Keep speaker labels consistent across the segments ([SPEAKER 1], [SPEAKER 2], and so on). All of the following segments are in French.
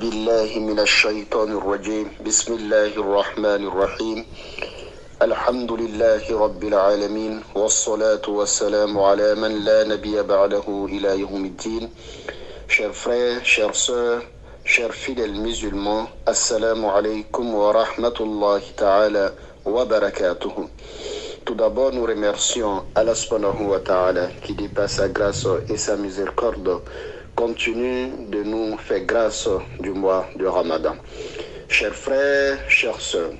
[SPEAKER 1] بالله من الشيطان الرجيم بسم الله الرحمن الرحيم الحمد لله رب العالمين والصلاة والسلام على من لا نبي بعده إلى يوم الدين. Chers frères, chères sœurs, chers fidèles musulmans, assalamu alaikum wa rahmatullahi ta'ala wa barakatuhu. Tout d'abord, nous remercions Allah subhanahu wa ta'ala qui, de sa grâce et sa miséricorde, continue de nous faire grâce du mois de Ramadan. Chers frères, chères sœurs,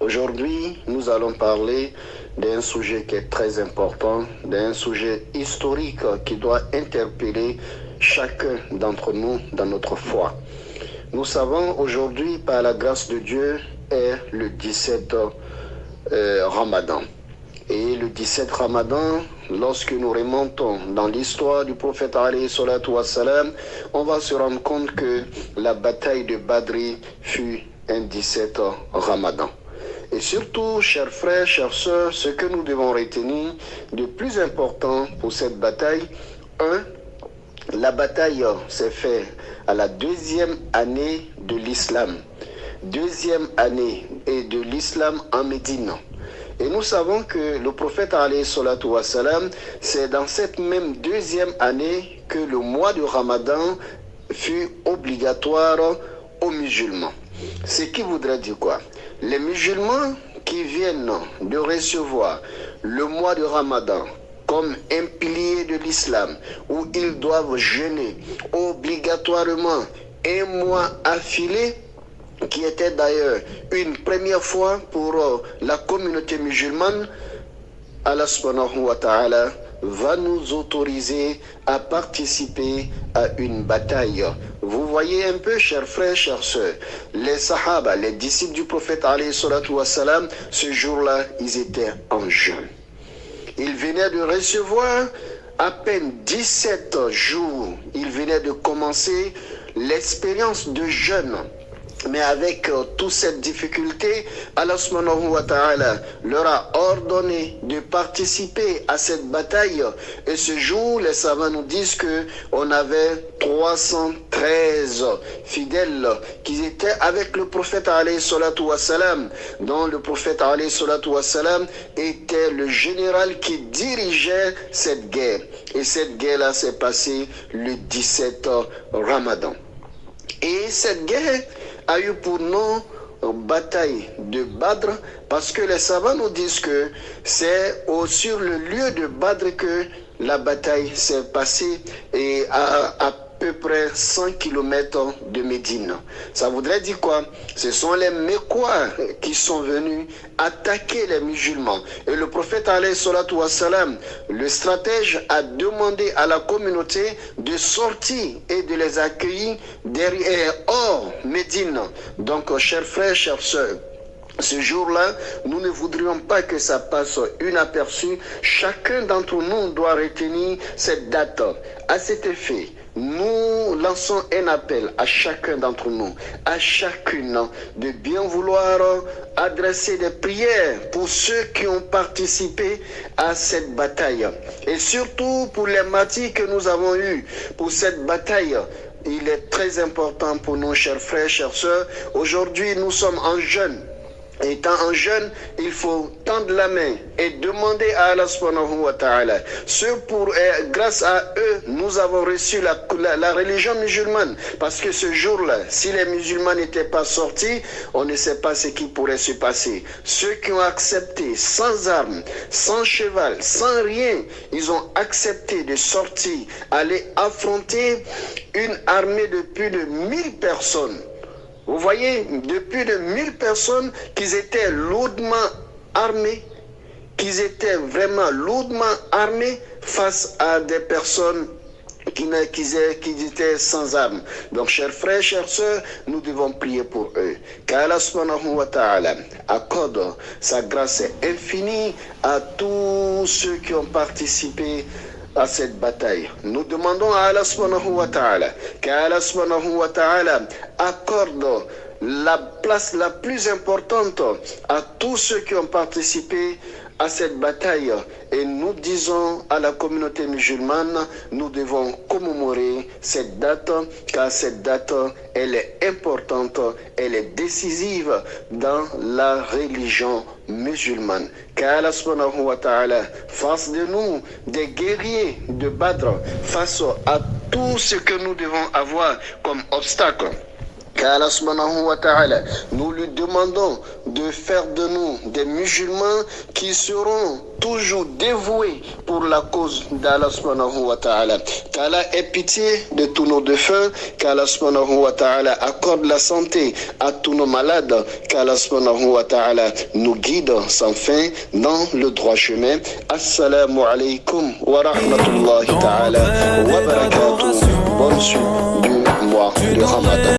[SPEAKER 1] aujourd'hui, nous allons parler d'un sujet qui est très important, d'un sujet historique qui doit interpeller chacun d'entre nous dans notre foi. Nous savons aujourd'hui, par la grâce de Dieu, est le 17 Ramadan. Et le 17 Ramadan, lorsque nous remontons dans l'histoire du prophète alayhi salatu wassalam, on va se rendre compte que la bataille de Badri fut un 17 Ramadan. Et surtout, chers frères, chères sœurs, ce que nous devons retenir de plus important pour cette bataille, la bataille s'est faite à la deuxième année de l'islam. Deuxième année de l'islam en Médine. Et nous savons que le prophète alayhi salatu wassalam, c'est dans cette même deuxième année que le mois de Ramadan fut obligatoire aux musulmans. Ce qui voudrait dire quoi? Les musulmans qui viennent de recevoir le mois de Ramadan comme un pilier de l'islam, où ils doivent jeûner obligatoirement un mois affilé, qui était d'ailleurs une première fois pour la communauté musulmane, Allah subhanahu wa ta'ala va nous autoriser à participer à une bataille. Vous voyez un peu, chers frères, chères sœurs, les sahaba, les disciples du prophète alayhi salatu wassalam, ce jour-là, ils étaient en jeûne. Ils venaient de recevoir à peine 17 jours, ils venaient de commencer l'expérience de jeûne. Mais avec toute cette difficulté, Allah subhanahu wa ta'ala leur a ordonné de participer à cette bataille. Et ce jour, les savants nous disent qu'on avait 313 fidèles qui étaient avec le prophète alayhi salatu wassalam, dont le prophète alayhi salatu wassalam était le général qui dirigeait cette guerre. Et cette guerre-là s'est passée le 17 Ramadan. Et cette guerre a eu pour nom bataille de Badr, parce que les savants nous disent que c'est sur le lieu de Badr que la bataille s'est passée, et à peu près 100 km de Médine. Ça voudrait dire quoi? Ce sont les Mécois qui sont venus attaquer les musulmans. Et le prophète alayhi salatu wassalam, le stratège, a demandé à la communauté de sortir et de les accueillir derrière, hors Médine. Donc, chers frères, chères sœurs, ce jour-là, nous ne voudrions pas que ça passe inaperçu. Chacun d'entre nous doit retenir cette date. À cet effet, nous lançons un appel à chacun d'entre nous, à chacune, de bien vouloir adresser des prières pour ceux qui ont participé à cette bataille. Et surtout pour les martyrs que nous avons eus pour cette bataille. Il est très important pour nous, chers frères, chères sœurs. Aujourd'hui, nous sommes en jeûne. Étant en jeûne, il faut tendre la main et demander à Allah subhanahu wa ta'ala. Grâce à eux, nous avons reçu la religion musulmane. Parce que ce jour-là, si les musulmans n'étaient pas sortis, on ne sait pas ce qui pourrait se passer. Ceux qui ont accepté sans armes, sans cheval, sans rien, ils ont accepté de sortir, aller affronter une armée de plus de 1000 personnes. Vous voyez, de plus de 1000 personnes qui étaient lourdement armées, qui étaient vraiment lourdement armées face à des personnes qui étaient sans armes. Donc, chers frères, chères sœurs, nous devons prier pour eux. Qu'Allah subhanahu wa ta'ala accorde sa grâce infinie à tous ceux qui ont participé à cette bataille. Nous demandons à Allah subhanahu wa ta'ala qu'Allah subhanahu wa ta'ala accorde la place la plus importante à tous ceux qui ont participé à cette bataille et nous disons à la communauté musulmane, nous devons commémorer cette date car cette date, elle est importante, elle est décisive dans la religion musulmane. Qu'Allah subhanahu wa ta'ala fasse de nous des guerriers de Badr face à tout ce que nous devons avoir comme obstacle. Qu'Allah subhanahu wa ta'ala, nous lui demandons de faire de nous des musulmans qui seront toujours dévoués pour la cause d'Allah subhanahu wa ta'ala. Qu'Allah ait pitié de tous nos défunts, qu'Allah subhanahu wa ta'ala accorde la santé à tous nos malades, qu'Allah subhanahu wa ta'ala nous guide sans fin dans le droit chemin. Assalamu alaikum wa rahmatullahi ta'ala wa barakatuh. Bonne suite du mois de Ramadan.